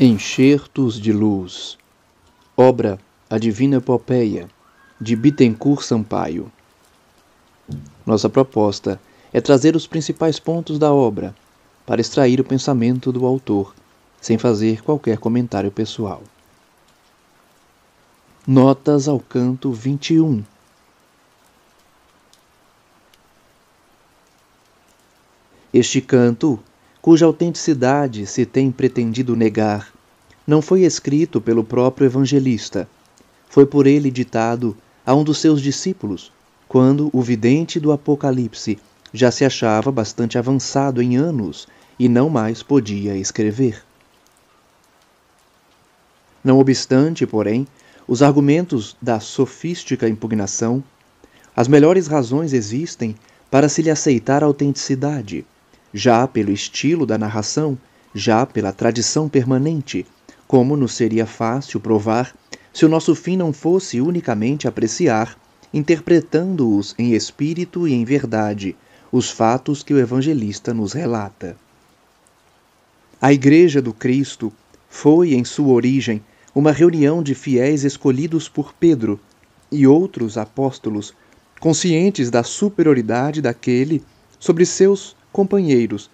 Enxertos de Luz. Obra A Divina Epopeia, de Bittencourt Sampaio. Nossa proposta é trazer os principais pontos da obra, para extrair o pensamento do autor, sem fazer qualquer comentário pessoal. Notas ao canto 21. Este canto, cuja autenticidade se tem pretendido negar, não foi escrito pelo próprio evangelista. Foi por ele ditado a um dos seus discípulos, quando o vidente do Apocalipse já se achava bastante avançado em anos e não mais podia escrever. Não obstante, porém, os argumentos da sofística impugnação, as melhores razões existem para se lhe aceitar a autenticidade, já pelo estilo da narração, já pela tradição permanente, como nos seria fácil provar se o nosso fim não fosse unicamente apreciar, interpretando-os em espírito e em verdade, os fatos que o evangelista nos relata. A Igreja do Cristo foi, em sua origem, uma reunião de fiéis escolhidos por Pedro e outros apóstolos, conscientes da superioridade daquele sobre seus companheiros,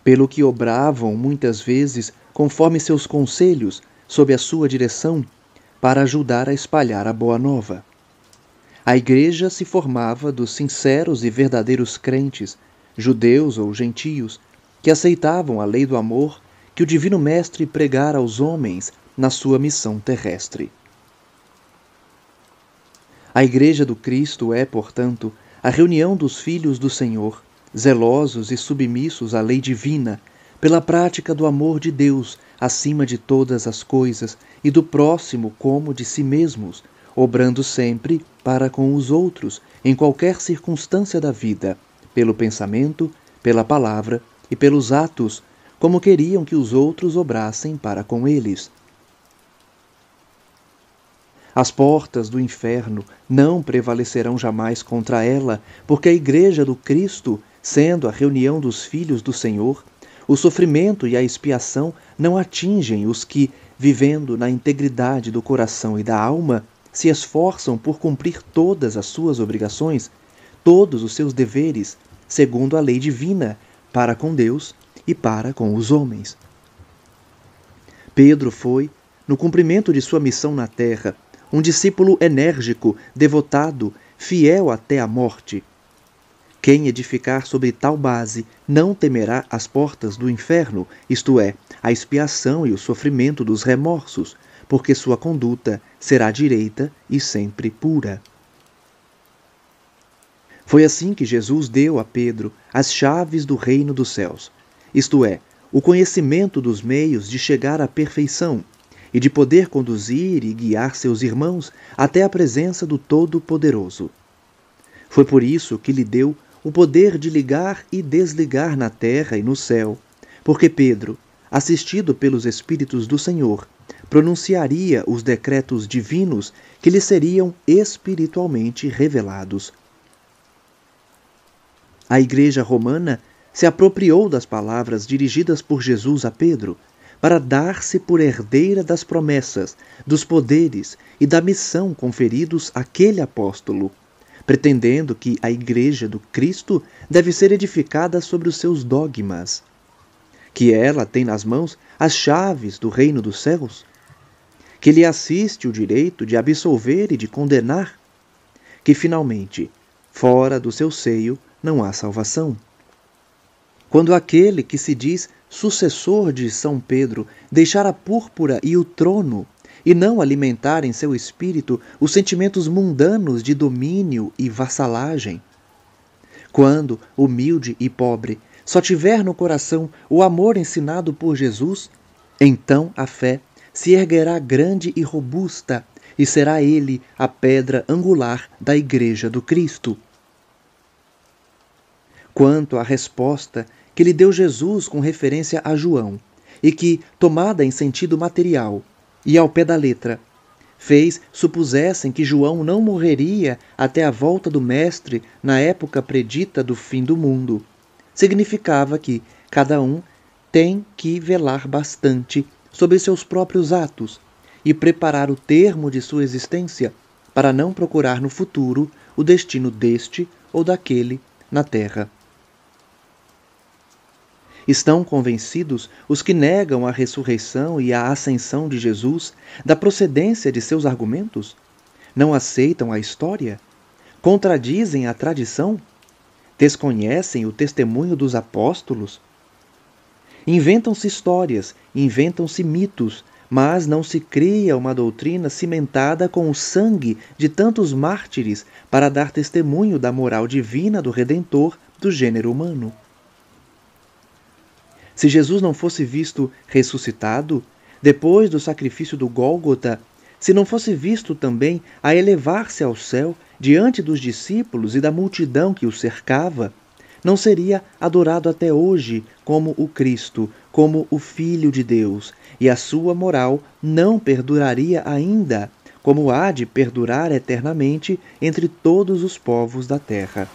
pelo que obravam muitas vezes conforme seus conselhos, sob a sua direção, para ajudar a espalhar a boa nova. A Igreja se formava dos sinceros e verdadeiros crentes, judeus ou gentios, que aceitavam a lei do amor que o Divino Mestre pregara aos homens na sua missão terrestre. A Igreja do Cristo é, portanto, a reunião dos filhos do Senhor, zelosos e submissos à lei divina, pela prática do amor de Deus acima de todas as coisas e do próximo como de si mesmos, obrando sempre para com os outros, em qualquer circunstância da vida, pelo pensamento, pela palavra e pelos atos, como queriam que os outros obrassem para com eles. As portas do inferno não prevalecerão jamais contra ela, porque a Igreja do Cristo, sendo a reunião dos filhos do Senhor, o sofrimento e a expiação não atingem os que, vivendo na integridade do coração e da alma, se esforçam por cumprir todas as suas obrigações, todos os seus deveres, segundo a lei divina, para com Deus e para com os homens. Pedro foi, no cumprimento de sua missão na terra, um discípulo enérgico, devotado, fiel até a morte. Quem edificar sobre tal base não temerá as portas do inferno, isto é, a expiação e o sofrimento dos remorsos, porque sua conduta será direita e sempre pura. Foi assim que Jesus deu a Pedro as chaves do reino dos céus, isto é, o conhecimento dos meios de chegar à perfeição e de poder conduzir e guiar seus irmãos até a presença do Todo-Poderoso. Foi por isso que lhe deu o poder de ligar e desligar na terra e no céu, porque Pedro, assistido pelos Espíritos do Senhor, pronunciaria os decretos divinos que lhe seriam espiritualmente revelados. A Igreja Romana se apropriou das palavras dirigidas por Jesus a Pedro, para dar-se por herdeira das promessas, dos poderes e da missão conferidos àquele apóstolo, pretendendo que a Igreja do Cristo deve ser edificada sobre os seus dogmas, que ela tem nas mãos as chaves do reino dos céus, que lhe assiste o direito de absolver e de condenar, que finalmente, fora do seu seio, não há salvação. Quando aquele que se diz sucessor de São Pedro deixar a púrpura e o trono, e não alimentar em seu espírito os sentimentos mundanos de domínio e vassalagem, quando, humilde e pobre, só tiver no coração o amor ensinado por Jesus, então a fé se erguerá grande e robusta, e será ele a pedra angular da Igreja do Cristo. Quanto à resposta que lhe deu Jesus com referência a João, e que, tomada em sentido material e ao pé da letra, fez supusessem que João não morreria até a volta do Mestre na época predita do fim do mundo, significava que cada um tem que velar bastante sobre seus próprios atos e preparar o termo de sua existência para não procurar no futuro o destino deste ou daquele na terra. Estão convencidos os que negam a ressurreição e a ascensão de Jesus da procedência de seus argumentos? Não aceitam a história? Contradizem a tradição? Desconhecem o testemunho dos apóstolos? Inventam-se histórias, inventam-se mitos, mas não se cria uma doutrina cimentada com o sangue de tantos mártires para dar testemunho da moral divina do Redentor do gênero humano. Se Jesus não fosse visto ressuscitado, depois do sacrifício do Gólgota, se não fosse visto também a elevar-se ao céu diante dos discípulos e da multidão que o cercava, não seria adorado até hoje como o Cristo, como o Filho de Deus, e a sua moral não perduraria ainda, como há de perdurar eternamente entre todos os povos da terra.